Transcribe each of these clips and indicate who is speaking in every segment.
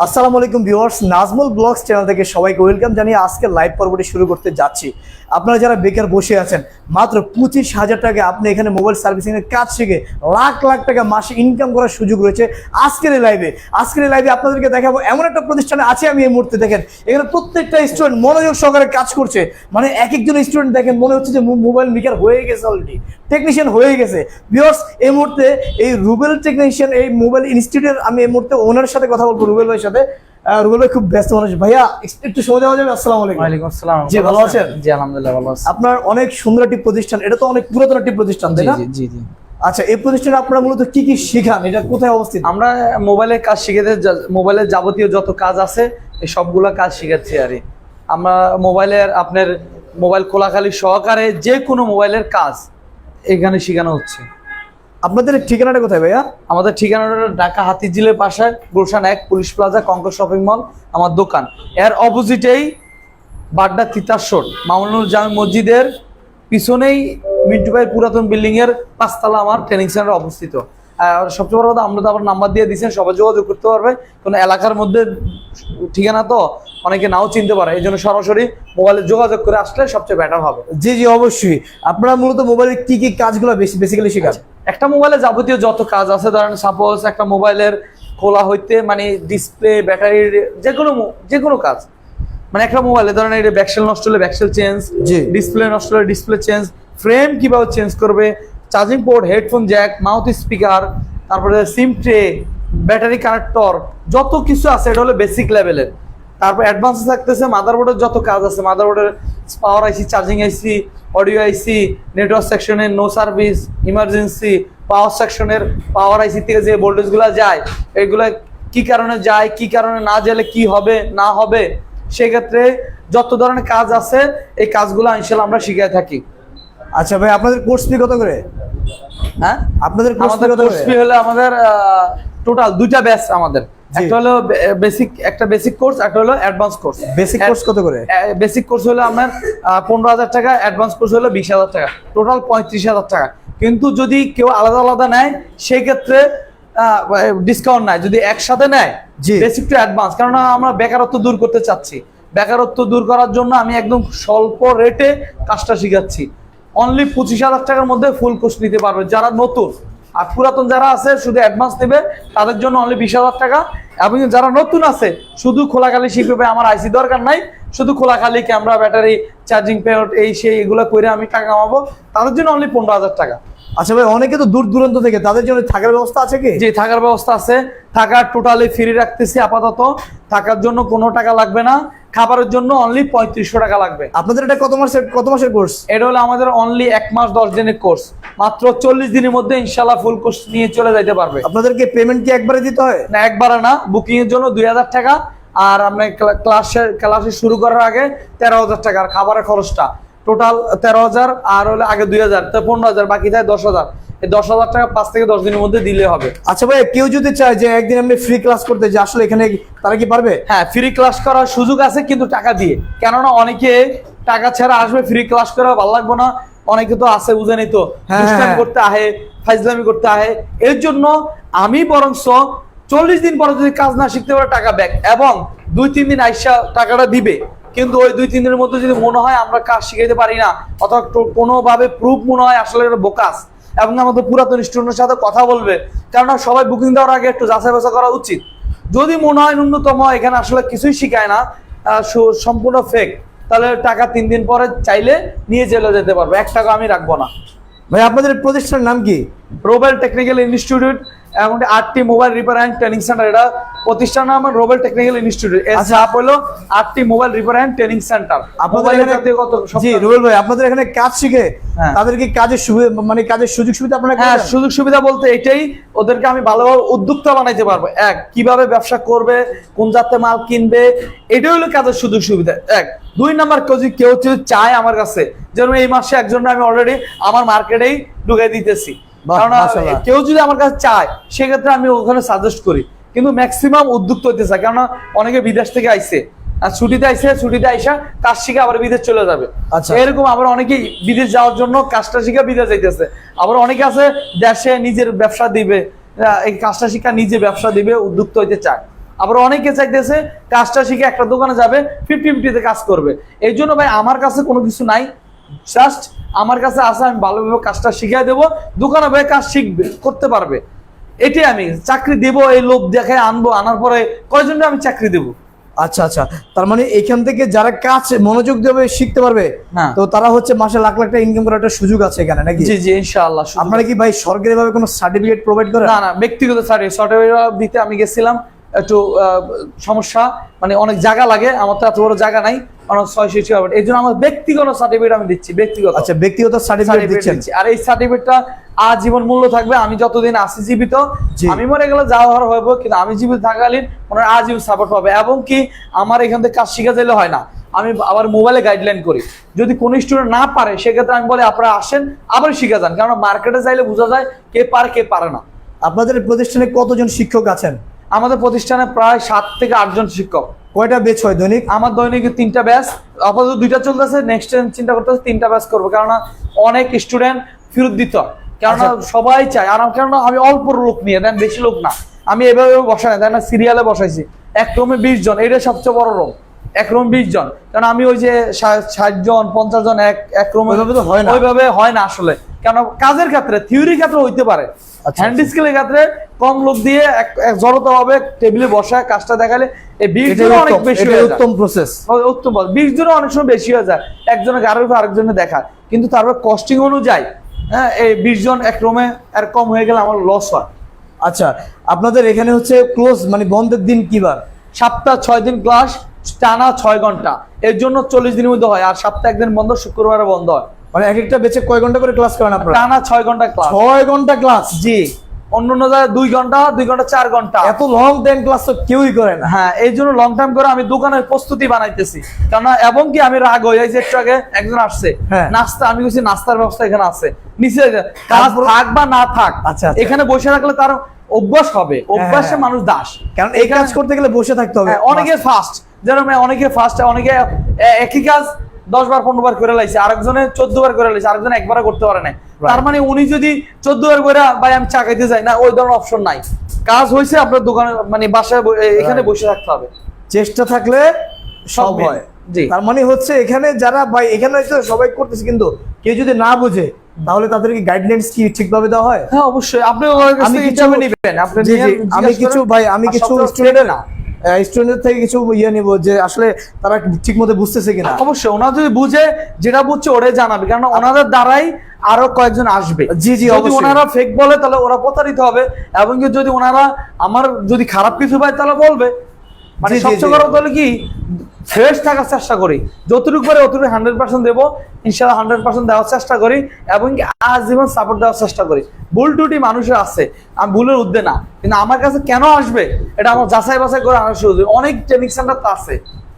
Speaker 1: আসসালামু আলাইকুম viewers, Nazmul blogs channel থেকে সবাইকে ওয়েলকাম জানিয়ে আজকে লাইভ পর্বটি শুরু করতে যাচ্ছি। আপনারা যারা বেকার বসে আছেন, মাত্র 25,000 টাকা আপনি এখানে মোবাইল সার্ভিসিং এর কাজ শিখে লাখ লাখ টাকা মাসে ইনকাম করার সুযোগ রয়েছে। আজকের এই লাইভে আপনাদেরকে দেখাবো এমন একটা প্রতিষ্ঠানে আছে আমি এই মুহূর্তে। দেখেন এখানে প্রত্যেকটা স্টুডেন্ট মনোযোগ সহকারে কাজ করছে। মানে এক একজন স্টুডেন্ট দেখেন মনে হচ্ছে যে মোবাইল মেকার হয়ে গেছে, অলরেডি টেকনিশিয়ান হয়ে গেছে। ভিউয়ার্স, এই মুহূর্তে এই রুবেল টেকনিশিয়ান এই মোবাইল ইনস্টিটিউটের আমি এই মুহূর্তে ওনারের সাথে কথা বলবো, রুবেল ভাইয়ের সাথে। রুবেল ভাই খুব ব্যস্ত মানুষ। ভাইয়া একটু সময় দেওয়া যাবে? আসসালামু আলাইকুম।
Speaker 2: ওয়ালাইকুম আসসালাম।
Speaker 1: জি, ভালো আছেন?
Speaker 2: জি আলহামদুলিল্লাহ ভালো আছি।
Speaker 1: আপনার অনেক সুন্দর একটি প্রতিষ্ঠান, এটা তো অনেক পুরাতন একটি প্রতিষ্ঠান, তাই না?
Speaker 2: জি জি জি।
Speaker 1: আচ্ছা, এই প্রতিষ্ঠানে আপনারা মূলত কি কি শেখান, এটা কোথায় অবস্থিত?
Speaker 2: আমরা মোবাইলের কাজ শিখেতে, মোবাইলের যাবতীয় যত কাজ আছে এই সবগুলা কাজ শিখাচ্ছি। আর আমরা মোবাইলের আপনার মোবাইল খোলাখালি সহকারে যে কোনো মোবাইলের কাজ এখানে শেখানো হচ্ছে।
Speaker 1: আপনাদের ঠিকানাটা কোথায় ভাইয়া?
Speaker 2: আমাদের ঠিকানাটা ঢাকা হাতিঝিলের পাশে Gulshan 1 police plaza Concord shopping mall আমার দোকান। এর অপোজিটেই বাড্ডা তিতাসর মামুনুল জামে মসজিদের পিছনেই মিন্টু ভাইয়ের পুরাতন বিল্ডিং এর 5 তলা আমার ট্রেনিং সেন্টার অবস্থিত। আর সবচেয়ে বড় কথা, আমরা তো আবার নাম্বার দিয়ে দিয়েছেন, সবাই যোগাযোগ করতে পারবে। কোনো এলাকার মধ্যে ঠিকানা তো অনেকে নাও চিনতে পারে, এই জন্য সরাসরি মোবাইলে যোগাযোগ করে আসলে সবচেয়ে বেটার হবে।
Speaker 1: জি জি, অবশ্যই। আপনারা মূলত মোবাইলের কি কি কাজগুলো বেসিক্যালি শেখান?
Speaker 2: একটা মোবাইলে যাবতীয় যত কাজ আছে, ধরেন সাপোজ একটা মোবাইলের খোলা হইতে মানে ডিসপ্লে, ব্যাটারির যে কোনো কাজ, মানে একটা মোবাইলে ধরেন এটা ব্যাকসেল নষ্ট হলে ব্যাকসেল চেঞ্জ, ডিসপ্লে নষ্ট হলে ডিসপ্লে চেঞ্জ, ফ্রেম কিভাবে চেঞ্জ করবে, charging port, headphone Jack, mouth speaker, তারপরে সিম ট্রে, ব্যাটারি কানেক্টর, যত কিছু আছে এটা হলো বেসিক লেভেলের। তারপর অ্যাডভান্সে থাকতেছে মাদারবোর্ডের যত কাজ আছে, মাদারবোর্ডের পাওয়ার আইসি, চার্জিং আইসি, অডিও আইসি, নেটওয়ার্ক সেকশনের নো সার্ভিস, ইমার্জেন্সি, পাওয়ার সেকশনের পাওয়ার আইসি থেকে যে ভোল্টেজগুলো যায় এগুলো কি কারণে যায়, কি কারণে না গেলে কি হবে না হবে, সেক্ষেত্রে যত ধরনের কাজ আছে এই কাজগুলো ইনশাআল্লাহ আমরা শিখিয়ে থাকি।
Speaker 1: আচ্ছা ভাই, আপনাদের কোর্স ফি কত করে?
Speaker 2: হ্যাঁ,
Speaker 1: আপনাদের কোর্স
Speaker 2: ফি হলো আমাদের টোটাল দুইটা ব্যাচ আমাদের। একটা হলো বেসিক কোর্স, একটা হলো অ্যাডভান্স কোর্স।
Speaker 1: বেসিক কোর্স কত করে?
Speaker 2: বেসিক কোর্স হলো আমার 15,000 টাকা, অ্যাডভান্স কোর্স হলো 20,000 টাকা, টোটাল 35,000 টাকা। কিন্তু যদি কেউ আলাদা আলাদা নেয় সেই ক্ষেত্রে ডিসকাউন্ট নাই। যদি একসাথে নেয় বেসিক টু অ্যাডভান্স, কারণ আমরা বেকারত্ব দূর করতে চাচ্ছি। বেকারত্ব দূর করার জন্য আমি একদম স্বল্প রেটে কাজটা শিখাচ্ছি। অনলি 25,000 টাকার মধ্যে ফুল কোর্স নিতে পারবে যারা নতুন। আর পুরাতন যারা আছে শুধু অ্যাডভান্স নেবে, তাদের জন্য অনলি 20,000 টাকা। এবং যারা নতুন আছে শুধু খোলাখালি শিখবে, আমার আইসি দরকার নাই, শুধু খোলাখালি ক্যামেরা, ব্যাটারি, চার্জিং পেয়ার, এই সেই এগুলো করে আমি টাকা কামাবো, তাদের জন্য অনলি 15,000 টাকা।
Speaker 1: আচ্ছা ভাই, অনেকে তো দূর দূরান্ত থেকে, তাদের জন্য থাকার ব্যবস্থা আছে কি?
Speaker 2: জি, থাকার ব্যবস্থা আছে। থাকা টোটালি ফ্রি রাখতেছি আপাতত। থাকার জন্য কোনো টাকা লাগবে না, খাবারের জন্য অনলি 3500 টাকা লাগবে।
Speaker 1: আপনাদের এটা কত মাসের কোর্স?
Speaker 2: এটা হলো আমাদের অনলি 1 মাস 10 দিনের কোর্স। মাত্র 40 দিনের মধ্যে ইনশাআল্লাহ ফুল কোর্স নিয়ে চলে যাইতে পারবে।
Speaker 1: আপনাদেরকে পেমেন্ট কি একবারে দিতে হয়?
Speaker 2: না, একবারে না, বুকিং এর জন্য 2000 টাকা। আর আপনার ক্লাসে শুরু করার আগে 13,000 টাকা। আর খাবারের খরচটা টোটাল 13,000, আর হলে আগে 2,000, তো 15,000, বাকি থাকে 10,000। এই 10,000 টাকা 5 থেকে 10 দিনের মধ্যে দিলে হবে।
Speaker 1: আচ্ছা ভাই, কেউ যদি চায় যে একদিন আপনি ফ্রি ক্লাস করতে, যে আসলে এখানে তারা কি পারবে?
Speaker 2: হ্যাঁ, ফ্রি ক্লাস করার সুযোগ আছে, কিন্তু টাকা দিয়ে। কেননা অনেকে টাকা ছাড়া আসবে, ফ্রি ক্লাস করে ভালো লাগবে না। অনেকে তো আছে, বুঝেনি তো, দুষ্টামি করতে আহে, ফাইজলামি করতে আহে। এর জন্য আমি বরংস 40 দিন পরে যদি কাজ না শিখতে পারে টাকা ব্যাক, এবং 2-3 দিন আইসা টাকাটা দিবে। কিন্তু ওই 2-3 দিনের মধ্যে যদি মনে হয় আমরা কাজ শিখাইতে পারি না, অথবা কোনোভাবে প্রুফ মনে হয় আসলে এটা বোকাস, এবং আমাদের পুরাতন স্টুডেন্টের সাথে কথা বলবে। কেননা সবাই বুকিং দেওয়ার আগে একটু যাচাই বাছাই করা উচিত। যদি মনে হয় ন্যূনতম এখানে আসলে কিছুই শিখায় না, সম্পূর্ণ ফেক, তাহলে টাকা 3 দিন পরে চাইলে নিয়ে চলে যেতে পারবো, 1 টাকা আমি রাখবো না।
Speaker 1: ভাই, আপনাদের প্রতিষ্ঠানের নাম কি?
Speaker 2: রোবেল টেকনিক্যাল ইনস্টিটিউট এবং 8টি mobile repair and training centre. এটা প্রতিষ্ঠান নাম রোবেল টেকনিক্যাল ইনস্টিটিউট। আচ্ছা, হলো 8টি mobile repair and training centre.
Speaker 1: আপনাদের এখানে জি রোবেল ভাই, আপনাদের এখানে কাজ শিখে তাদের কি কাজের সুবিধা, মানে কাজের সুযোগ সুবিধা আপনারা?
Speaker 2: হ্যাঁ, সুযোগ সুবিধা বলতে এটাই, ওদেরকে আমি ভালোভাবে উদ্যোক্তা বানাইতে পারবো। কিভাবে ব্যবসা করবে, কোন জাতের মাল কিনবে, এটাই হলো কাজের সুযোগ সুবিধা। 2 নাম্বার, কেউ যদি চায় আমার কাছে, যেমন এই মাসে একজন আমি অলরেডি আমার মার্কেটেই ঢুকাই দিতেছি। কারণ কেউ যদি আমার কাছে চায় সেক্ষেত্রে আমি ওখানে সাজেস্ট করি, কিন্তু ম্যাক্সিমাম উদ্যোক্তা হইতে চায়। কারণ অনেকে বিদেশ থেকে আইসে, আর ছুটিতে আইসা কাজ শিখে আবার বিদেশ চলে যাবে। এরকম আবার অনেকেই বিদেশ যাওয়ার জন্য কাজটা শিখে বিদেশ যাইতেছে। আবার অনেকে আছে দেশে নিজের ব্যবসা দিবে, এই কাজটা শিখা নিজে ব্যবসা দিবে, উদ্যোক্তা হইতে চায়। আবার অনেকে চাইতেছে কাজটা শিখে একটা দোকানে যাবে, 50-50 কাজ করবে। এই জন্য ভাই আমার কাছে কোনো কিছু নাই, জাস্ট আমার কাছে আসে, আমি ভালোভাবে কাজটা শিখিয়ে দেবো, দোকানে ভাই কাজ শিখবে, করতে পারবে। এটাই আমি চাকরি দেবো এই লোভ দেখে আনবো, আনার পরে কয়জন আমি চাকরি দেবো।
Speaker 1: আচ্ছা আচ্ছা, তার মানে এখান থেকে যারা কাজ মনোযোগ দেবে শিখতে পারবে,
Speaker 2: হ্যাঁ।
Speaker 1: তো তারা হচ্ছে মাসে লাখ লাখ টাকা ইনকাম করার একটা সুযোগ আছে এখানে নাকি?
Speaker 2: জি জি ইনশাআল্লাহ।
Speaker 1: আপনারা কি ভাই সরকারি ভাবে কোনো সার্টিফিকেট প্রোভাইড করেন?
Speaker 2: না না, ব্যক্তিগত সার্টিফিকেট দিতে আমি গেছিলাম, একটু সমস্যা, মানে অনেক জায়গা লাগে, আমার তো এত বড় জায়গা নাই, অনেক 600 টাকা, এই জন্য আমার ব্যক্তিগত সার্টিফিকেট আমি দিচ্ছি, ব্যক্তিগত।
Speaker 1: আচ্ছা, ব্যক্তিগত সার্টিফিকেট দিচ্ছেন।
Speaker 2: আর এই সার্টিফিকেটটা আজীবন মূল্য থাকবে, আমি যতদিন আছি জীবিত,
Speaker 1: জি।
Speaker 2: আমি মরে গেলে যা হওয়ার হইব, কিন্তু আমি জীবিত থাকাকালীন ওনারা আজীবন সাপোর্ট পাবে। এবং কি আমার এখান থেকে কাজ শিখা যাইলে হয় না, আমি আবার মোবাইলে গাইডলাইন করি, যদি কোনো স্টুডেন্ট না পারে সেক্ষেত্রে আমি বলি আপনারা আসেন আবার শিখা যান, কারণ মার্কেটে যাইলে বোঝা যায় কে পারে কে পারে না।
Speaker 1: আপনাদের প্রতিষ্ঠানে কতজন শিক্ষক আছেন?
Speaker 2: আমাদের প্রতিষ্ঠানে প্রায় 7 থেকে 8 জন শিক্ষক।
Speaker 1: কয়টা ব্যাচ হয় দৈনিক?
Speaker 2: আমার দৈনিক 3টা ব্যাচ, আপাতত 2টা চলতেছে, নেক্সট টাইম চিন্তা করতেছে 3টা ব্যাচ করবো, কারণ অনেক স্টুডেন্ট ফেরত দিতে হয়, কারণ সবাই চায়। আর কারণ আমি অল্প লোক নিয়ে দেন, বেশি লোক না, আমি এভাবে বসাই না, তাই না, সিরিয়ালে বসাইছি, এক রুমে 20 জন, এটা সবচেয়ে বড় রুম, এক রুম 20 জন, কারণ আমি ওই যে 60 জন 50 জন এক রুমে
Speaker 1: ওইভাবে তো হয় না,
Speaker 2: ওইভাবে হয় না আসলে, কারণ কাজের ক্ষেত্রে থিওরি ক্ষেত্রে হইতে পারে, হ্যান্ড স্কিলের ক্ষেত্রে কম লোক দিয়ে এক জড়তা হবে, টেবিলে বসায় কাজটা দেখালে এই 20 জন অনেক বেশি হয়ে যায়।
Speaker 1: উত্তম প্রসেস,
Speaker 2: উত্তম, 20 জন অনেক সময় বেশি হয়ে যায়, একজনের গাড়ির উপর আরেকজনে দেখায়, কিন্তু তারপর কস্টিং অনুযায়ী হ্যাঁ এই 20 জন এক রুমে আর কম হয়ে গেলে আমার লস হয়।
Speaker 1: আচ্ছা, আপনাদের এখানে হচ্ছে ক্লোজ মানে বন্ধের দিন কি বার?
Speaker 2: সপ্তাহ 6 দিন ক্লাস, টানা 6 ঘন্টা, এর জন্য 40 দিনের মধ্যে হয়, আর সপ্তাহে একদিন বন্ধ, শুক্রবারে বন্ধ হয়।
Speaker 1: মানে এক একটা বেচে কয় ঘন্টা করে ক্লাস করেন আপনারা?
Speaker 2: টানা 6 ঘন্টা ক্লাস।
Speaker 1: 6 ঘন্টা ক্লাস?
Speaker 2: জি, অন্য জায়গায় 2 ঘন্টা 4 ঘন্টা।
Speaker 1: এত লং টাইম ক্লাস তো কেউই করে না।
Speaker 2: হ্যাঁ, এই জন্য লং টাইম করে আমি দোকানের প্রস্তুতি বানাইতেছি, কারণ এবং কি আমি রাগ হই, এই যে একটু আগে একজন আসছে
Speaker 1: হ্যাঁ।
Speaker 2: নাস্তা, আমি বলছি নাস্তার ব্যবস্থা এখানে আছে, নিচে কাজ থাক বা না থাক,
Speaker 1: আচ্ছা, আচ্ছা।
Speaker 2: এখানে বসে রাখলে তার অভ্যাস হবে, অভ্যাসে মানুষ দাস,
Speaker 1: কারণ এই কাজ করতে গেলে বসে থাকতে হবে।
Speaker 2: অনেকে ফাস্ট, যেরকম অনেকে ফাস্ট, অনেকে একই কাজ 10 বার 15 বার করে লাইছে, আরেকজনে 14 বার করে লাইছে, আরেকজনে একবার করতে পারে না। তার মানে উনি যদি 14 বার করে ভাই আমি চা খাইতে যাই না, ওই ধরনের অপশন নাই, কাজ হয়েছে আপনার দোকানে মানে বাসায় এখানে বসে থাকতে হবে,
Speaker 1: চেষ্টা থাকলে সব হয়।
Speaker 2: জি,
Speaker 1: তার মানে হচ্ছে এখানে যারা ভাই এখানে হচ্ছে সবাই করতেছে, কিন্তু কেউ যদি না বুঝে তাহলে তাদেরকে গাইডলাইন্স কি ঠিকভাবে দেওয়া হয়?
Speaker 2: হ্যাঁ অবশ্যই, আপনি ওনার কাছ থেকে ইচ্ছা নেবেন, আপনি
Speaker 1: জি জি, আমি
Speaker 2: জিজ্ঞেস
Speaker 1: কিছু
Speaker 2: করেন,
Speaker 1: ভাই আমি
Speaker 2: আর
Speaker 1: কিছু
Speaker 2: সবসময়
Speaker 1: স্টুডেন্টের
Speaker 2: না
Speaker 1: স্টুডেন্টের থেকে কিছু ইয়ে নিব যে আসলে তারা ঠিক মতো বুঝতেছে কিনা।
Speaker 2: অবশ্যই ওনারা যদি বুঝে, যেটা বুঝছে ওরাই জানাবে, কারণ ওনাদের দ্বারাই আরো কয়েকজন আসবে।
Speaker 1: জি জি,
Speaker 2: যদি
Speaker 1: অবশ্যই।
Speaker 2: ওনারা ফেক বলে তাহলে ওরা প্রতারিত হবে, এবং কি যদি ওনারা আমার যদি খারাপ কিছু পায় তাহলে বলবে। মানে
Speaker 1: জি, জি,
Speaker 2: সবচেয়ে
Speaker 1: জি।
Speaker 2: বড় হলো কি ফ্রেশ থাকার চেষ্টা করি, যতটুকু পারে অতটুকু 100% দেবো, ইনশাআল্লাহ 100% দেওয়ার চেষ্টা করি, এবং কি আজীবন সাপোর্ট দেওয়ার চেষ্টা করি। ভুল টুটি মানুষের আছে, আমি ভুলের উদ্দে না, কিন্তু আমার কাছে কেন আসবে এটা আমার যাচাই বাছাই করে আনার শুরু। অনেক ট্রেনিং সেন্টার তো আছে,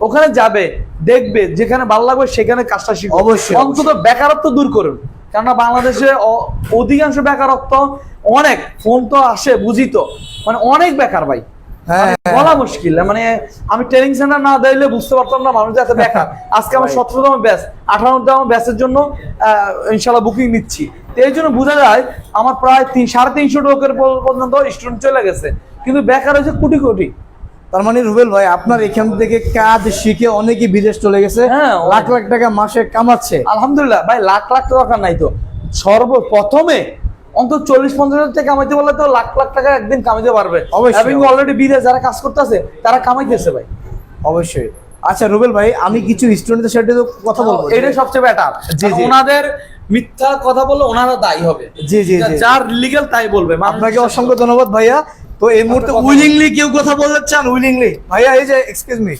Speaker 2: ওখানে যাবে, দেখবে, যেখানে ভালো লাগবে সেখানে কাজটা শিখবে।
Speaker 1: অবশ্যই,
Speaker 2: অন্তত বেকারত্ব দূর করুন, কেননা বাংলাদেশে অধিকাংশ বেকারত্ব, অনেক ফোন তো আসে বুঝি তো, মানে অনেক বেকার ভাই,
Speaker 1: হ্যাঁ,
Speaker 2: বলা মুশকিল। মানে আমি ট্রেনিং সেন্টার না দিলে বুঝতে পারতাম না মানুষ এত বেকার। আজকে আমার 17তম ব্যাচ, 18তম ব্যাচের জন্য ইনশাআল্লাহ বুকিং নিচ্ছি, তো এই জন্য বোঝা যায় আমার প্রায় 350 লোকের পর্যন্ত স্টুডেন্ট চলে গেছে, কিন্তু বেকার হয়েছে কোটি কোটি।
Speaker 1: তার মানে রুবেল ভাই আপনার এখান থেকে কাজ শিখে অনেকেই বিদেশ চলে গেছে,
Speaker 2: হ্যাঁ,
Speaker 1: লাখ লাখ টাকা মাসে কামাচ্ছে।
Speaker 2: আলহামদুলিল্লাহ ভাই, লাখ লাখ দরকার নাই তো, সর্বপ্রথমে অন্তত 40-50 হাজার টাকা কামাইতে বললে তো লাখ লাখ টাকা একদিন কামাইতে পারবে।
Speaker 1: অবশ্যই।
Speaker 2: এবং অলরেডি বিদেশ যারা কাজ করতেছে তারা কামাইতেছে ভাই।
Speaker 1: অবশ্যই। আচ্ছা রুবেল ভাই, আমি কিছু স্টুডেন্টের সাথে তো কথা বলবো,
Speaker 2: এটাই সবচেয়ে বেটার।
Speaker 1: জি, জি।
Speaker 2: ওনাদের মিথ্যা কথা বললে ওনারা দায়ী হবে।
Speaker 1: জি জি জি,
Speaker 2: যার লিগ্যাল তাই বলবে।
Speaker 1: আপনাকে অসংখ্য ধন্যবাদ ভাইয়া। তো এই মুহূর্তে উইলিংলি কেউ কথা বলতে চান? উইলিংলি ভাইয়া, এই যে এক্সকিউজ মি,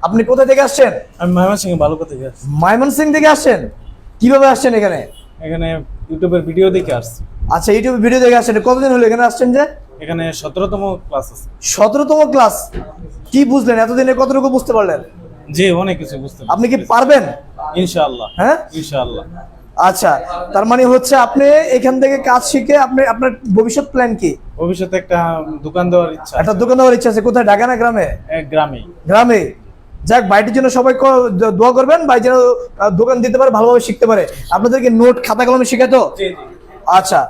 Speaker 1: আপনি কোথা থেকে আসছেন?
Speaker 3: আমি ময়মনসিংহ বালুকা থেকে আসছি।
Speaker 1: ময়মনসিংহ থেকে আসছেন? কিভাবে আসছেন এখানে?
Speaker 3: এখানে ইউটিউবের ভিডিও দেখে আসছি।
Speaker 1: আচ্ছা, ইউটিউবে ভিডিও দেখে আসছেন। কতদিন হলো এখানে আসছেন? যে
Speaker 3: এখানে 17তম ক্লাস আছে।
Speaker 1: 17তম ক্লাস। কি বুঝলেন এতদিনে, কতটুকু বুঝতে পারলেন?
Speaker 3: জি, অনেক কিছু বুঝতে পারছি।
Speaker 1: আপনি কি পারবেন?
Speaker 3: ইনশাআল্লাহ।
Speaker 1: হ্যাঁ
Speaker 3: ইনশাআল্লাহ।
Speaker 1: আচ্ছা, তার মানে হচ্ছে আপনি এখান থেকে কাজ শিখে আপনার ভবিষ্যৎ প্ল্যান কি?
Speaker 3: ভবিষ্যতে একটা দোকান দেওয়ার ইচ্ছা
Speaker 1: একটা
Speaker 3: আছে।
Speaker 1: দোকান দেওয়ার ইচ্ছা আছে। কোথায়, ঢাকা না গ্রামে?
Speaker 3: এক গ্রামে।
Speaker 1: গ্রামে। যাক, বাইটির জন্য সবাই দোয়া করবেন, ভাই যেন দোকান দিতে পারে, ভালোভাবে শিখতে পারে। আপনাদেরকে নোট খাতা কলমে শেখাতো?
Speaker 3: জি জি।
Speaker 1: আচ্ছা,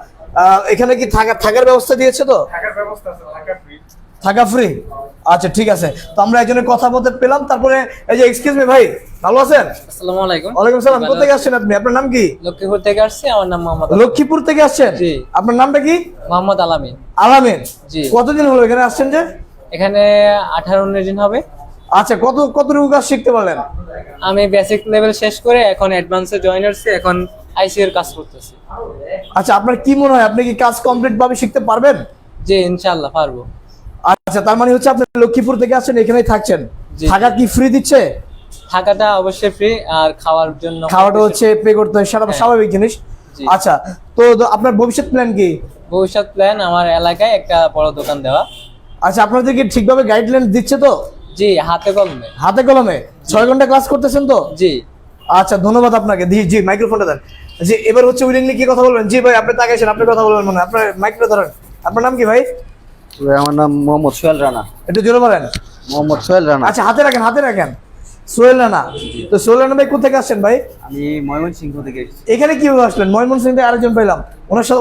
Speaker 1: এখানে কি থাকার ব্যবস্থা দিয়েছে তো?
Speaker 3: থাকার ব্যবস্থা আছে, থাকা ফ্রি।
Speaker 1: থাকা ফ্রি? আচ্ছা ঠিক আছে, তো আমরা একজনের কথা বলতে পেলাম। তারপরে এই যে এক্সকিউজ মি ভাই, ভালো আছেন?
Speaker 4: আসসালামু আলাইকুম।
Speaker 1: ওয়ালাইকুম সালাম। কোথা থেকে আসছেন আপনি? আপনার নাম কি?
Speaker 4: লক্ষ্মীপুর থেকে আসছি, আমার নাম মোহাম্মদ
Speaker 1: লক্ষ্মীপুর থেকে আসছেন?
Speaker 4: জি।
Speaker 1: আপনার নামটা কি?
Speaker 4: মোহাম্মদ আলামিন।
Speaker 1: আলামিন।
Speaker 4: জি।
Speaker 1: কতদিন হলো এখানে আসছেন যে?
Speaker 4: এখানে 18-19 দিন হবে।
Speaker 1: আচ্ছা, কতটুকু কাজ শিখতে পারলেন?
Speaker 4: আমি বেসিক লেভেল শেষ করে এখন অ্যাডভান্সে জয়েন হচ্ছি, এখন আইসি এর কাজ করতেছি।
Speaker 1: আচ্ছা, আপনার কি মনে হয় আপনি কি কাজ কমপ্লিট ভাবে শিখতে পারবেন?
Speaker 4: জি ইনশাআল্লাহ পারবো।
Speaker 1: আচ্ছা, তার মানে হচ্ছে আপনি লক্ষ্মীপুর থেকে আসছেন, এখানেই থাকছেন।
Speaker 4: জি।
Speaker 1: থাকা কি ফ্রি দিচ্ছে?
Speaker 4: থাকাটা অবশ্যই ফ্রি, আর খাওয়ার জন্য
Speaker 1: খাওয়াটা হচ্ছে পে করতে হয়, সেটা
Speaker 4: হ্যাঁ।
Speaker 1: স্বাভাবিক জিনিস।
Speaker 4: জি।
Speaker 1: আচ্ছা, তো আপনার ভবিষ্যৎ প্ল্যান কি?
Speaker 4: ভবিষ্যৎ প্ল্যান আমার এলাকায় একটা বড় দোকান দেওয়া।
Speaker 1: আচ্ছা, আপনাদেরকে ঠিকভাবে গাইডলাইন দিচ্ছে তো?
Speaker 4: জি হাতে কলমে।
Speaker 1: হাতে কলমে 6 ঘন্টা ক্লাস করতেছেন তো?
Speaker 4: জি।
Speaker 1: আচ্ছা, ধন্যবাদ আপনাকে। জি, মাইক্রোফোনটা দেন। জি, এবার হচ্ছে উইলিংলি কি কথা বলবেন? জি ভাই, আপনি তাকাইছেন, আপনি কথা বলবেন মানে আপনার মাইক্রো ধরেন। আপনার নাম কি ভাই?
Speaker 5: আমার নাম মোহাম্মদ সোহেল রানা।
Speaker 1: একটু জোরে বলেন।
Speaker 5: মোহাম্মদ সোহেল রানা।
Speaker 1: আচ্ছা, হাতে রাখেন। সোহেল রানা। তো সোহেল রানা ভাই কোথা থেকে আসছেন ভাই?
Speaker 5: আমি ময়মনসিংহ থেকে এসেছি।
Speaker 1: এখানে কিভাবে আসলেন? ময়মনসিংহ থেকে আরেকজন পেলাম,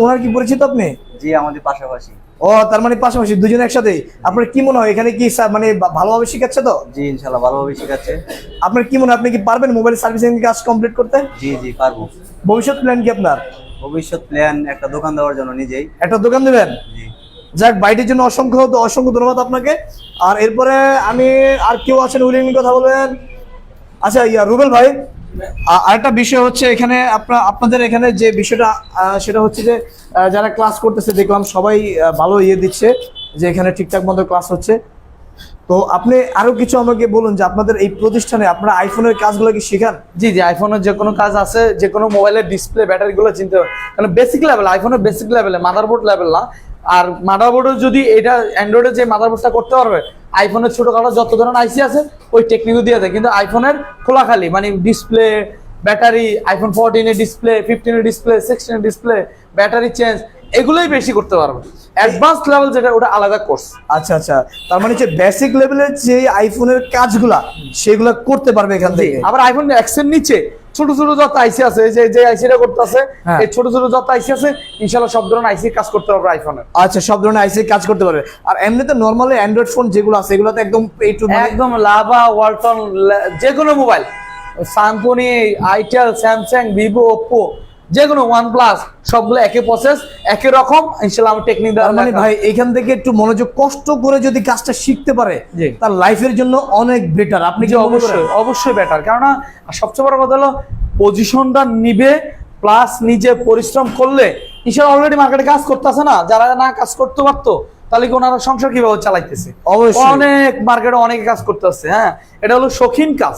Speaker 1: ওনার কি পরিচিত আপনি?
Speaker 5: জি, আমাদের পাশাপাশি।
Speaker 1: ও, তার মানে পাশাপাশি দুজন একসাথে। আপনার কি মনে হয় এখানে কি মানে ভালোভাবে শিখাচ্ছে তো?
Speaker 5: জি ইনশাল্লাহ ভালোভাবে শেখাচ্ছে।
Speaker 1: আপনার কি মনে হয় আপনি কি পারবেন মোবাইল সার্ভিসিং কাজ কমপ্লিট করতে?
Speaker 5: জি জি পারবো।
Speaker 1: ভবিষ্যৎ প্ল্যান কি আপনার?
Speaker 5: ভবিষ্যৎ প্ল্যান একটা দোকান দেওয়ার জন্য নিজেই।
Speaker 1: একটা দোকান দেবেন?
Speaker 5: জি।
Speaker 1: যাক, বাইটের জন্য অসংখ্য ধন্যবাদ আপনাকে। আর এরপরে আমি আর কেউ আছেন উইলিং কথা বলবেন? আচ্ছা, রুবেল ভাই, আরেকটা বিষয় হচ্ছে এখানে আপনাদের এখানে যে বিষয়টা সেটা হচ্ছে যে যারা ক্লাস করতেছে দেখলাম সবাই ভালো দিচ্ছে যে এখানে ঠিকঠাক মতো ক্লাস হচ্ছে। তো আপনি আরো কিছু আমাকে বলুন যে আপনাদের এই প্রতিষ্ঠানে আপনারা আইফোনের কাজগুলো কি শেখান?
Speaker 2: জি, আইফোনের যে কোনো কাজ আছে, যে কোনো মোবাইলের ডিসপ্লে ব্যাটারিগুলো চিনতে হবে, কারণ বেসিক লেভেল, আইফোনের বেসিক লেভেলে, মাদারবোর্ড লেভেল না। আর মাদারবোর্ডের যদি এটা অ্যান্ড্রয়েডের যে মাদারবোর্ডটা করতে পারবে, আইফোনের ছোটখাটো যত ধরনের আইসি আছে ওই টেকনিকও দিয়ে দেয়, কিন্তু আইফোনের খোলাখালি মানে ডিসপ্লে, ব্যাটারি, আইফোন 14 এর ডিসপ্লে, 15 এর ডিসপ্লে, 16 এর ডিসপ্লে, ব্যাটারি চেঞ্জ, এগুলোই বেশি করতে পারবে। অ্যাডভান্স লেভেল যেটা, ওটা আলাদা কোর্স।
Speaker 1: আচ্ছা, তার মানে হচ্ছে বেসিক লেভেলের যে আইফোনের কাজগুলা সেগুলা করতে পারবে এখান থেকে।
Speaker 2: আবার আইফোন এক্সের নিচে ছোট যত আইসি আছে, যে আইসিটা করতেছে,
Speaker 1: হ্যাঁ।
Speaker 2: এই ছোট যত আইসি আছে ইনশাআল্লাহ সব ধরনের আইসি কাজ করতে পারবে আইফোনের।
Speaker 1: আচ্ছা, সব ধরনের আইসি কাজ করতে পারবে। আর এমনিতে নরমালি অ্যান্ড্রয়েড ফোন যেগুলো আছে এগুলোতে একদম
Speaker 2: একদম লাভা, ওয়ালটন, যে কোনো মোবাইল, সামসুনি, আইটেল, স্যামসাং, ভিভো, ওপ্পো, যে কোনো ওয়ানপ্লাস, সবগুলো একই প্রসেস, একই রকম। ইনশাআল্লাহ আমি টেকনিক দেওয়া
Speaker 1: মানে ভাই এখান থেকে একটু মনোযোগ কষ্ট করে যদি কাজটা শিখতে পারে
Speaker 2: জি।
Speaker 1: তার লাইফের জন্য অনেক বেটার। আপনি কি মনে করেন?
Speaker 2: অবশ্যই বেটার, কেননা সবচেয়ে বড় কথা হলো পজিশনটা নিবে, প্লাস নিজে পরিশ্রম করলে ইনশাআল্লাহ। অলরেডি মার্কেটে কাজ করতেছে না, যারা না কাজ করতে পারতো তাহলে কি ওনারা সংসার কিভাবে চালাইতেছে?
Speaker 1: অবশ্যই।
Speaker 2: অনেক মার্কেটে অনেকে কাজ করতেছে। হ্যাঁ, এটা হলো শৌখিন কাজ,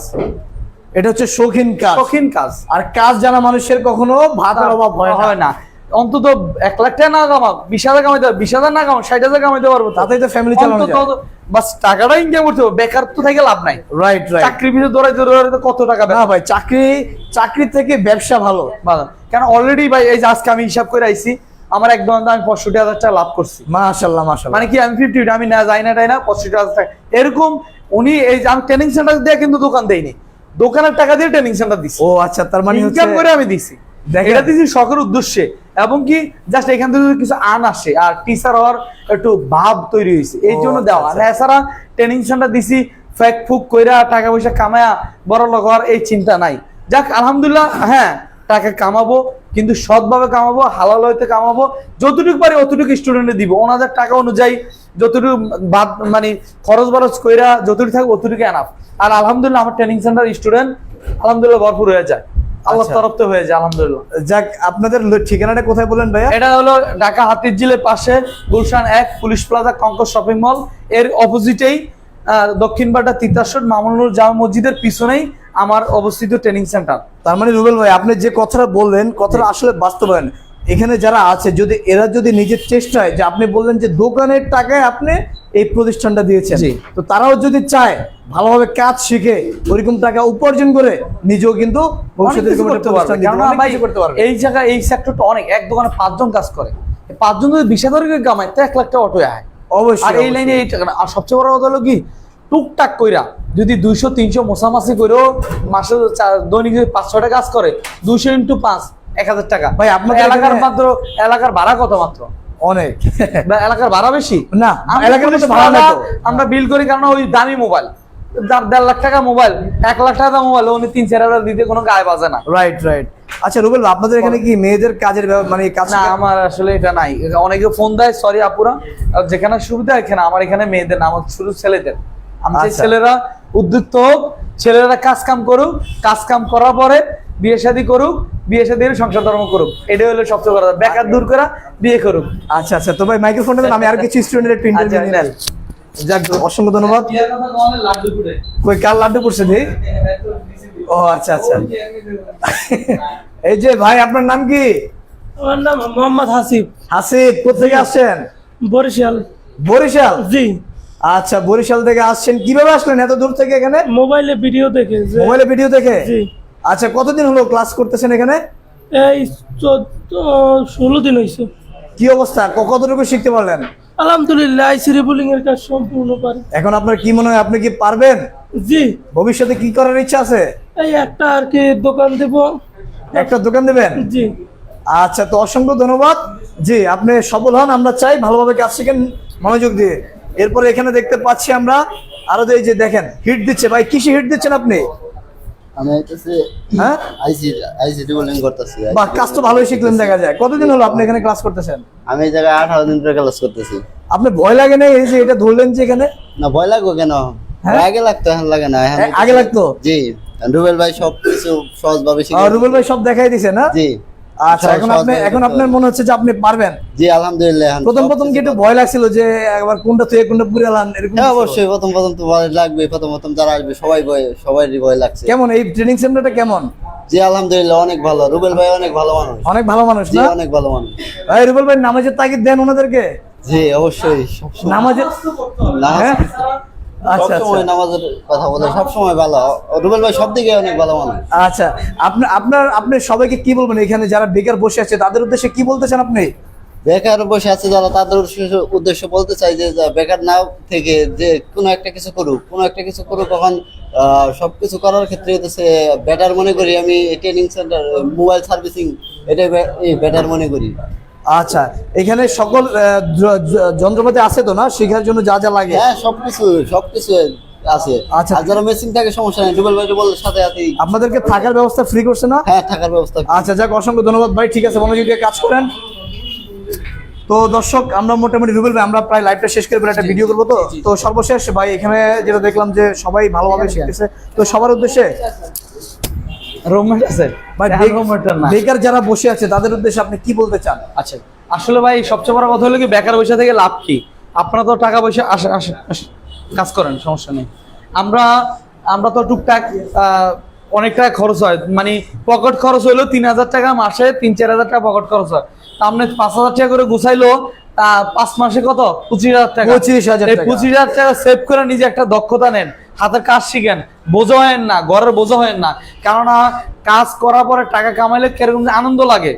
Speaker 1: এটা হচ্ছে শৌখিন কাজ। আর কাজ জানা মানুষের কখনো ভাতের অভাব হয় না।
Speaker 2: অন্তত 1 লাখ টাকা না কামাক, 20,000 কামাইতে পারবো, 20,000 না কামাক, 60,000 কামাইতে পারবো,
Speaker 1: তাতেই তো ফ্যামিলি চালানো যায়।
Speaker 2: বাস টাকাটা ইনকাম করতে হবে, বেকার তো থেকে লাভ নাই।
Speaker 1: রাইট।
Speaker 2: চাকরির ভিতরে দৌড়াইতে কত টাকা?
Speaker 1: না ভাই, চাকরি থেকে ব্যবসা ভালো।
Speaker 2: কেন অলরেডি ভাই এই যে আজকে আমি হিসাব করে আইছি, আমার এক দোকান আমি 65,000 টাকা লাভ করছি।
Speaker 1: মাশাআল্লাহ।
Speaker 2: মানে কি আমি 50, আমি না যাই না 65,000 টাকা এরকম। উনি এই যে আমি ট্রেনিং সেন্টার দিয়ে কিন্তু দোকান দেইনি, দোকানের টাকা দিয়ে ট্রেনিং সেন্টার দিছি।
Speaker 1: ও আচ্ছা, তার মানে
Speaker 2: ইনকাম করে আমি দিছি, এটা দিছি শখের উদ্দেশ্যে, এবং কি জাস্ট এখান থেকে যদি কিছু আন আসে আর টিচার হওয়ার একটু ভাব তৈরি হয়েছে এই জন্য দেওয়া। এছাড়া ট্রেনিং সেন্টার দিছি ফেক ফুক কইরা টাকা পয়সা কামায়া বড় লোক হওয়ার এই চিন্তা নাই। যাক আলহামদুলিল্লাহ, হ্যাঁ টাকা কামাবো কিন্তু সৎভাবে কামাবো, হালাল হইতে কামাবো, যতটুকু পারি অতটুকু স্টুডেন্টে দিব, ওনাদের টাকা অনুযায়ী যতটুকু বাদ মানে খরচ কইরা যতটুকু থাকবে অতটুকু এনাফ। আর আলহামদুলিল্লাহ আমার ট্রেনিং সেন্টার স্টুডেন্ট আলহামদুলিল্লাহ ভরপুর হয়ে যায়, আল্লাহর তরফ থেকে হয়ে যায় আলহামদুলিল্লাহ।
Speaker 1: যাক, আপনাদের ঠিকানাটা কোথায় বলেন ভাইয়া?
Speaker 2: এটা হলো ঢাকা হাতিরঝিলের পাশে Gulshan 1 police plaza Concord shopping mall, এর অপোজিটেই দক্ষিণ বাটা তিতাসর মামুনুর জামা মসজিদের পিছনেই আমার অবস্থিত ট্রেনিং সেন্টার।
Speaker 1: তার মানে রুবেল ভাই আপনি যে কথাটা বললেন কথাটা আসলে বাস্তবায়ন। এখানে যারা আছে এরা যদি নিজের চেষ্টায়, যে আপনি বললেন যে দোকানের টাকায় আপনি এই প্রতিষ্ঠানটা দিয়েছেন, তো তারাও যদি চায় ভালোভাবে কাজ শিখে ওইরকম টাকা উপার্জন করে নিজেও কিন্তু ভবিষ্যতে করতে পারবে।
Speaker 2: এই জায়গায় এই সেক্টরটা অনেক, এক দোকানে 5 জন কাজ করে, 5 জন যদি 20,000 করে কামায় তো 1 লাখ টাকা অটো আয় অবশ্যই। আর এই লাইনে এই টাকা, আর সবচেয়ে বড় কথা হলো কি টুকটাক কইরা যদি 200-300 মোসামাসি করেও মাসে দৈনিক যদি 5-6টা কাজ করে, 200 × 5 1000 টাকা।
Speaker 1: ভাই, আপনাদের
Speaker 2: এলাকার
Speaker 1: এখানে-
Speaker 2: মাত্র এলাকার ভাড়া কত মাত্র?
Speaker 1: অনেক
Speaker 2: বা এলাকার ভাড়া বেশি
Speaker 1: না,
Speaker 2: আমরা
Speaker 1: এলাকার মধ্যে
Speaker 2: পুলিশ
Speaker 1: ভাড়া নেই তো।
Speaker 2: আমরা বিল করি কারণ ওই দামি মোবাইল, 1.5 লাখ টাকা মোবাইল, 1 লাখ টাকা মোবাইল উনি 3-4 হাজার দিতে কোনো গায়ে বাজে না।
Speaker 1: Right right. আচ্ছা রুবেল ভাই, আপনাদের এখানে কি মেয়েদের কাজের মানে কাজ
Speaker 2: না আমার আসলে এটা নাই। অনেকে ফোন দেয়, সরি আপুরা, আর যেখানে সুবিধা এখানে, আমার এখানে মেয়েদের না, আমার শুধু ছেলেদের। আমি চাই
Speaker 1: আচ্ছা।
Speaker 2: ছেলেরা উদ্যুক্ত হোক, ছেলেরা কাজ কাম করুক, কাজ কাম করার পরে বিয়ে শাদী করুক, বিয়ে শাদী সংসার ধর্ম করুক, এটাই হলো সবচেয়ে বড় কথা। বেকার দূর করা, বিয়ে করুক।
Speaker 1: আচ্ছা আচ্ছা, তো ভাই মাইক্রোফোনটা দেন, আমি আর কিছু স্টুডেন্টের একটু ইন্টারভিউ
Speaker 2: আচ্ছা,
Speaker 1: নিয়ে নেন। যাক, অসংখ্য ধন্যবাদ।
Speaker 2: বিয়ের কথা বলে লাড্ডু ফুটে।
Speaker 1: কই কার লাড্ডু পড়ছে দি? ও আচ্ছা আচ্ছা। এই যে ভাই, আপনার নাম কি?
Speaker 6: আমার নাম মোহাম্মদ হাসিব,
Speaker 1: হাসিব। কোথেকে আসছেন?
Speaker 6: বরিশাল।
Speaker 1: বরিশাল।
Speaker 6: জি,
Speaker 1: আচ্ছা, বরিশাল থেকে আসছেন। কিভাবে আসলেন এত দূর থেকে এখানে?
Speaker 6: মোবাইলে ভিডিও দেখে যে-
Speaker 1: মোবাইলে ভিডিও দেখে?
Speaker 6: জি,
Speaker 1: আচ্ছা, কতদিন হলো ক্লাস করতেছেন এখানে?
Speaker 6: এই 16 দিন হয়েছে।
Speaker 1: কি অবস্থা, কতটুকু শিখতে পারলেন?
Speaker 6: আলহামদুলিল্লাহ, আইসি রিবুলিং এর কাজ সম্পূর্ণ পারি।
Speaker 1: এখন আপনার কি মনে হয়, আপনি কি পারবেন?
Speaker 6: জি,
Speaker 1: ভবিষ্যতে কি করার ইচ্ছা আছে?
Speaker 6: এই একটা আর কি দোকান দেব।
Speaker 1: একটা দোকান দেবেন?
Speaker 6: জি,
Speaker 1: আচ্ছা, তো অসংখ্য ধন্যবাদ। জি, আপনি সফল হন, আমরা চাই ভালোভাবে কাজ শিখেন মনোযোগ দিয়ে। এরপরে এখানে দেখতে পাচ্ছি আমরা আরো, এই যে দেখেন হিট দিচ্ছে। ভাই কিসে হিট দিচ্ছেন আপনি?
Speaker 7: আমি হইতেছে
Speaker 1: হ্যাঁ,
Speaker 7: আইসিটি বোলিং করতেছি।
Speaker 1: বা কাজ তো ভালোই শিখলেন দেখা যায়। কতদিন হলো আপনি এখানে ক্লাস করতেছেন?
Speaker 7: আমি এই জায়গায় 18 দিন ধরে ক্লাস করতেছি।
Speaker 1: আপনি ভয় লাগে না এই যে এটা ধরলেন যে এখানে?
Speaker 7: না, ভয় লাগবে কেন?
Speaker 1: হ্যাঁ?
Speaker 7: আগে লাগতো, এখন লাগে না। এখন
Speaker 1: আগে লাগতো?
Speaker 7: জি, রুবেল ভাই সবকিছু সহজভাবে
Speaker 1: রুবেল ভাই সব দেখাই দিছে না?
Speaker 7: জি
Speaker 1: আচ্ছা, এখন আপনি, এখন আপনার মনে হচ্ছে যে আপনি পারবেন?
Speaker 7: জি আলহামদুলিল্লাহ। এখন
Speaker 1: প্রথম
Speaker 7: সবকিছু
Speaker 1: কি একটু ভয় লাগছিল যে একবার কোনটা থেকে কোনটা পুরে আলান এরকম?
Speaker 7: হ্যাঁ,
Speaker 1: কিছু?
Speaker 7: অবশ্যই প্রথম তো ভয় লাগবে। প্রথম যারা আসবে সবারই ভয় লাগছে।
Speaker 1: কেমন এই ট্রেনিং সেন্টারটা কেমন?
Speaker 7: জি আলহামদুলিল্লাহ, অনেক ভালো। রুবেল ভাই অনেক ভালো মানুষ।
Speaker 1: অনেক ভালো মানুষ
Speaker 7: জি,
Speaker 1: না?
Speaker 7: অনেক ভালো মানুষ।
Speaker 1: ভাই রুবেল ভাই নামাজের তাগিদ দেন ওনাদেরকে?
Speaker 7: জি অবশ্যই, সবসময়
Speaker 1: নামাজের
Speaker 7: নামাজ
Speaker 1: হ্যাঁ? আচ্ছা
Speaker 7: সবসময়
Speaker 1: আচ্ছা
Speaker 7: নামাজের কথা বলে, সবসময় ভালো। রুবেল ভাই সব দিকে অনেক ভালো মানুষ।
Speaker 1: আচ্ছা, আপনি সবাইকে কি বলবেন এখানে যারা বেকার বসে আছে তাদের উদ্দেশ্যে কি বলতে চান আপনি?
Speaker 7: বেকার বসে আছে যারা, তাদের উদ্দেশ্য বলতে চাই যে বেকার না থেকে যে কোনো একটা কিছু করুক, তখন সবকিছু করার ক্ষেত্রে হচ্ছে বেটার মনে করি আমি। ট্রেনিং সেন্টার, মোবাইল সার্ভিসিং, এটাই বেটার মনে করি।
Speaker 1: আচ্ছা, এখানে সকল যন্ত্রপাতি আছে তো না শেখার জন্য যা যা লাগে?
Speaker 7: হ্যাঁ, সবকিছু আছে।
Speaker 1: আচ্ছা।
Speaker 7: আর যারা মেশিন থাকে সমস্যা নেই, রুবেল ভাই বলে সাথে সাথেই।
Speaker 1: আপনাদেরকে থাকার ব্যবস্থা ফ্রি করছে না?
Speaker 7: হ্যাঁ, থাকার ব্যবস্থা।
Speaker 1: আচ্ছা, যাক, অসংখ্য ধন্যবাদ ভাই। ঠিক আছে, মনোযোগ দিয়ে কাজ করেন। তো দর্শক, আমরা মোটামুটি রুবেল ভাই আমরা প্রায় লাইভটা শেষ করে একটা ভিডিও করবো। তো সর্বশেষ ভাই এখানে যেটা দেখলাম যে সবাই ভালোভাবে শিখতেছে, তো সবার উদ্দেশ্যে
Speaker 2: রুমমেট আছে
Speaker 1: ভাই
Speaker 2: রুমমেটটা না।
Speaker 1: বেকার যারা বসে আছে তাদের উদ্দেশ্যে আপনি কি বলতে চান?
Speaker 2: আচ্ছা, আসলে ভাই সবচেয়ে বড় কথা হলো কি, বেকার পয়সা থেকে লাভ কি? আপনারা তো টাকা পয়সা আসে কাজ করেন, সমস্যা নেই। আমরা তো টুকটাক অনেক টাকা খরচ হয়, মানে পকেট খরচ হইলো 3000 টাকা মাসে, 3-4 হাজার টাকা পকেট খরচ হয়। তা আপনি 5000 টাকা করে গুছাইলো 5 মাসে কত? 25,000 টাকা।
Speaker 1: 25,000
Speaker 2: এই
Speaker 1: টাকা।
Speaker 2: 25,000 টাকা সেভ করে নিজে একটা দক্ষতা নেন, হাতের কাজ শিখেন, বোঝা হয় না, ঘরের বোঝা হয় না। কেননা কাজ করার পরে টাকা কামাইলে কিরকম যে আনন্দ লাগে।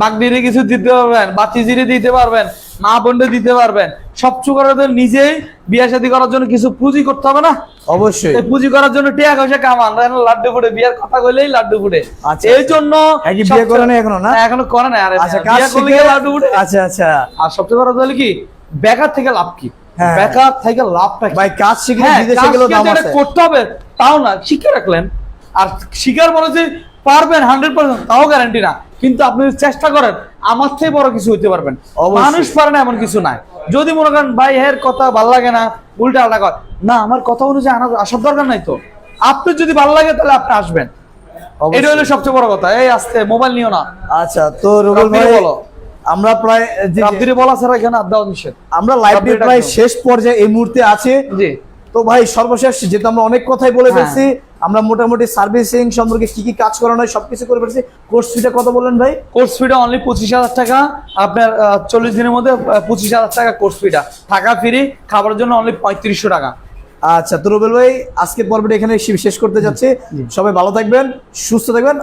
Speaker 2: বাগদিরে কিছু দিতে পারবেন, বাতিজিরে দিতে পারবেন, মা বোনকে দিতে পারবেন, সবকিছু করার জন্য নিজেই বিয়ে শাদী করার জন্য কিছু পুঁজি করতে হবে না?
Speaker 1: অবশ্যই।
Speaker 2: এই পুঁজি করার জন্য টাকা পয়সা কামান, লাড্ডু ফুটে, বিয়ের কথা কইলেই লাড্ডু ফুটে।
Speaker 1: আচ্ছা,
Speaker 2: এই জন্য
Speaker 1: এই কি বিয়ে করে না এখনো না?
Speaker 2: এখনো করে না। আরে
Speaker 1: আচ্ছা,
Speaker 2: বিয়ে করলে কি লাড্ডু ফুটে?
Speaker 1: আচ্ছা আচ্ছা।
Speaker 2: আর সবচেয়ে বড় কথা হলো কি, বেকার থেকে লাভ কি?
Speaker 1: হ্যাঁ।
Speaker 2: বেকার থেকে লাভটা কি?
Speaker 1: ভাই কাজ শিখে
Speaker 2: হ্যাঁ,
Speaker 1: বিদেশে
Speaker 2: কাজ
Speaker 1: গেলেও দাম
Speaker 2: শিখে যেটা
Speaker 1: আছে।
Speaker 2: করতে হবে তাও না, শিখে রাখলেন। আর শিকার বলে যে পারবেন 100%, তাও গ্যারান্টি না। কিন্তু আপনি যদি চেষ্টা করেন, আমার থেকে বড় কিছু হইতে পারবেন।
Speaker 1: অবশ্যই।
Speaker 2: মানুষ পারে না এমন কিছু নাই। যদি মনে করেন ভাই এর কথা ভালো লাগে না, উল্টা আল্টা কর না, আমার কথা অনুযায়ী আসার দরকার নাই তো। আপনি যদি ভালো লাগে তাহলে আপনি আসবেন।
Speaker 1: অবশ্যই।
Speaker 2: এটা হলো সবচেয়ে বড় কথা। এই আস্তে মোবাইল নিও না।
Speaker 1: আচ্ছা, তো রুবেল ভাই
Speaker 2: রাব্বিরে বলো।
Speaker 1: আমরা প্রায়
Speaker 2: রাব্বিরে বলা ছাড়া এখানে আড্ডা নিষেধ।
Speaker 1: আমরা লাইভটি
Speaker 2: রাব্বিরে
Speaker 1: প্রায়
Speaker 2: ডাকবো।
Speaker 1: শেষ পর্যায়ে এই মুহূর্তে আছে।
Speaker 2: জি,
Speaker 1: তো ভাই সর্বশেষ যেহেতু আমরা অনেক কথাই বলে
Speaker 2: হ্যাঁ।
Speaker 1: ফেলছি, আমরা মোটামুটি সার্ভিসিং সম্পর্কে কি কি কাজ করানো হয় সবকিছু করে ফেলছি। কোর্স ফিটা কত বললেন ভাই?
Speaker 2: কোর্স ফিটা অনলি 25,000 টাকা। আপনার 40 দিনের মধ্যে 25,000 টাকা কোর্স ফিটা। থাকা ফ্রি, খাবারের জন্য অনলি 3500 টাকা।
Speaker 1: আচ্ছা, তো রুবেল ভাই আজকের পর্বটি এখানে শেষ করতে যাচ্ছে। সবাই ভালো থাকবেন, সুস্থ থাকবেন।